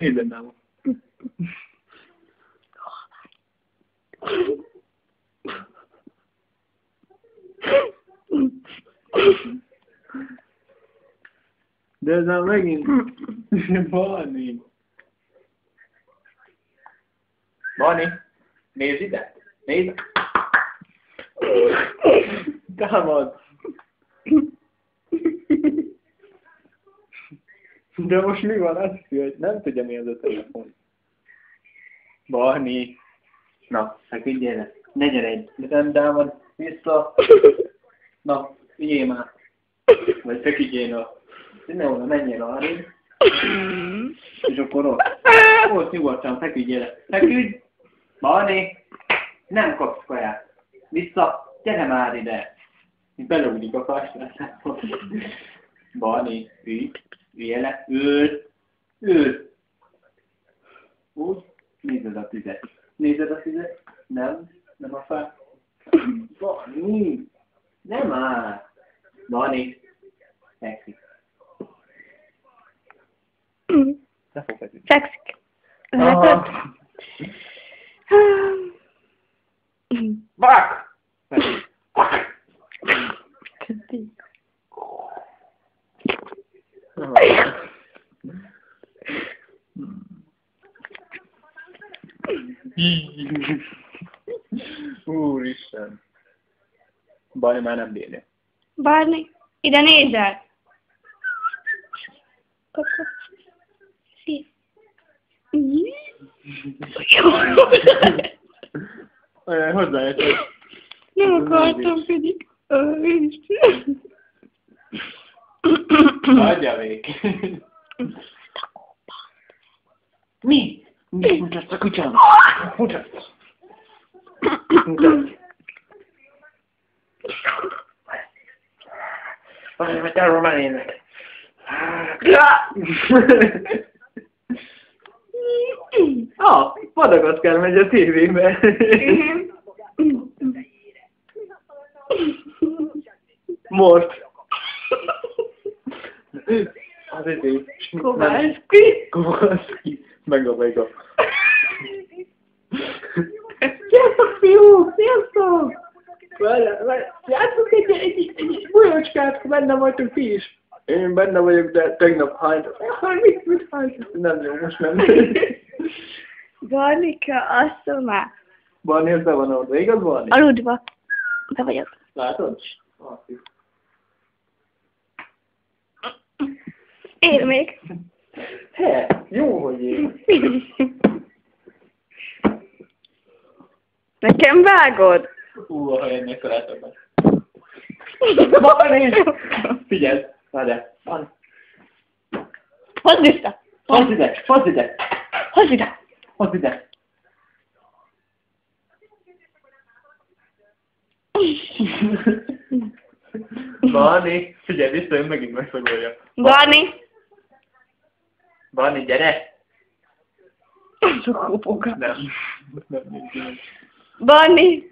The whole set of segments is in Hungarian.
Minden nem. De ez már megint Barni. Barni, nézd ide! Nézd! Támad! De most mi van? Azt hiszi, hogy nem tudja, mi az a telefon. Barni! Na, feküdjél le! Ne gyere egy! Nem támad! Vissza! Na, figyelj már! Vagy feküdjél a... Ne oda, menjél arrébb. És akkor ott nyugodtan feküdjél le. Feküdj! Barni! Nem kapsz kaját. Vissza! Gyere már ide! Beleugrik a kastásába. Barni, ülj! Ülj le! Ülj! Úgy? Nézed a tüzet. Nézed a tüzet? Nem a fát. Barni! Nem áll! Barni! Fekszik. Ne fog feküdni. Fekszik. Látod? Bak! Úristen! Barni már nem bírja. Barni, ide nézzel! Hozzájöttem. Nem akartam pedig. Hagyja még. Mi? Mit mutatsz a kutyának? Mutatsz. Mutatsz. Azért, mert arról már élnek. Madagaskár megy a tévébe. Most. Azért én. Kovászki. Meg a. Sziasztok, fiúk! Sziasztok! Játszunk egy bolyocskát, benne vagytok ti is. Én benne vagyok, de tegnap hánytam. Mit hánytam? Nem jó, most nem. Barnika, azt már. Barni, ez be van oda, igaz, Barni? Aludva. Be vagyok. Látod? Ér még. He, jó, hogy én. Nekem vágod? Ha én megtaláltam. Barni! Figyelj, várjál. Hozd vissza! Hozd ide! Hozd ide! Hozd ide! Hozd ide! Barni! Figyelj, vissza, ő megint megszagolja. Barni! Barni, gyere! Azok kopogat. Nem. Barni!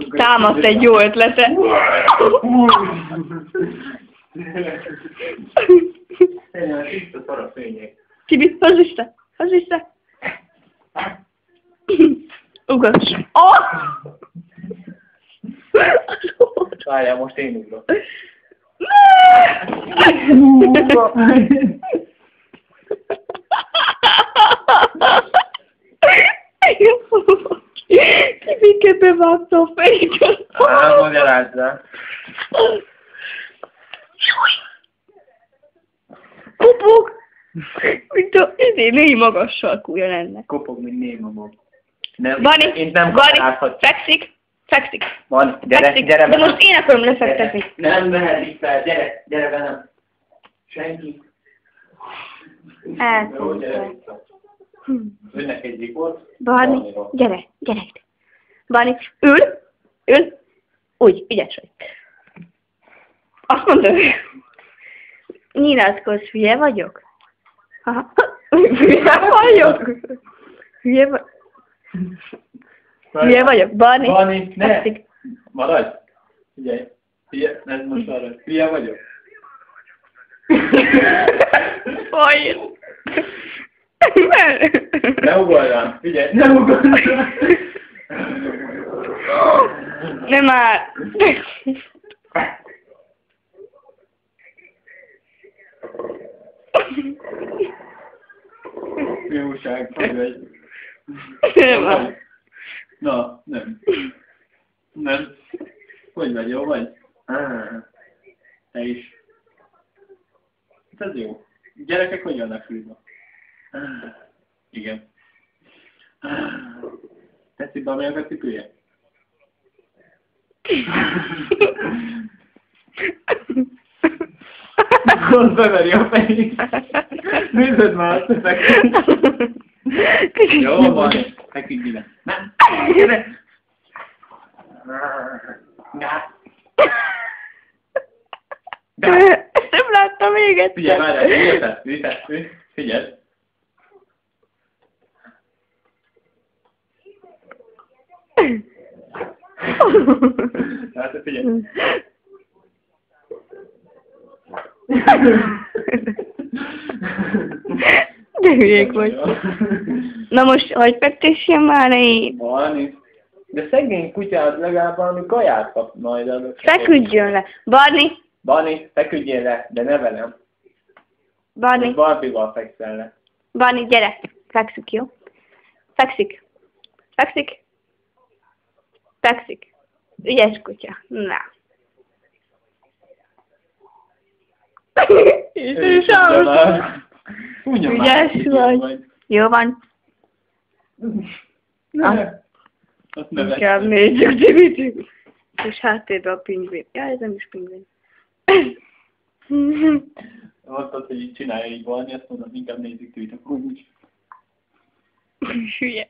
Támaszt egy jó ötlete. Tibi, hozz vissza! Hozz vissza! Ugass! Várjál, most én ugrok. Kibike bevágta a fejét. Magyarázzál. Kopog! Mint a női magas sarkúja lenne. Kopog, mint némamog. Nem, Barni, én nem Barni, kapálhatom. fekszik. Barni, gyere, Fekszik. gyere De velem. most én akarom lefektetni. Nem vehetik fel, gyere velem. Senki. Jó, gyere vissza. Önnek egyik volt. Barni, gyere ide. Barni, ül. Úgy, ügyes vagy. Azt mondod, nyilatkozz, hülye vagyok? Hülye vagyok, Barni. Barni, ne! Fekszik. Maradj! Figyelj, ez most arra. Hülye vagyok. Poén. Ne ugorj rám, figyelj, ne ugorj rám. Nem áll. Mi újság, hogy vagy? Nem áll. Na, nem. Nem. Hogy vagy, jó vagy? Te is. Ez jó. Gyerekek hogy vannak fűzve? Igen. Tetszik bármilyen a cipője? Ott beveri a fejét. Nézed már azt a feküdt. Jó van, feküdj ide. Nem, gyere! Ezt nem láttam még egyszer. Figyelj, várjál, figyelj. Hát, figyelj. De hülyék vagy. Na most, hogy fektessen már én? Barni. De szegény kutyád legalább valami kaját kap majd. Feküdjön le. Barni. Barni, feküdjél le, de ne velem. Barni. Barbival fekszel le. Barni, gyere. Fekszik, jó? Fekszik. Fekszik. Fekszik. Ügyes kutya. Na. Ügyes vagy. Jó van. Azt ne Inkább nézzük, Dimitri. És háttérben a pingvin. Ja, ez nem is pingvin. Mondtad, hogy így csinálja így valami, azt mondom, inkább nézzük tőle. Hülye.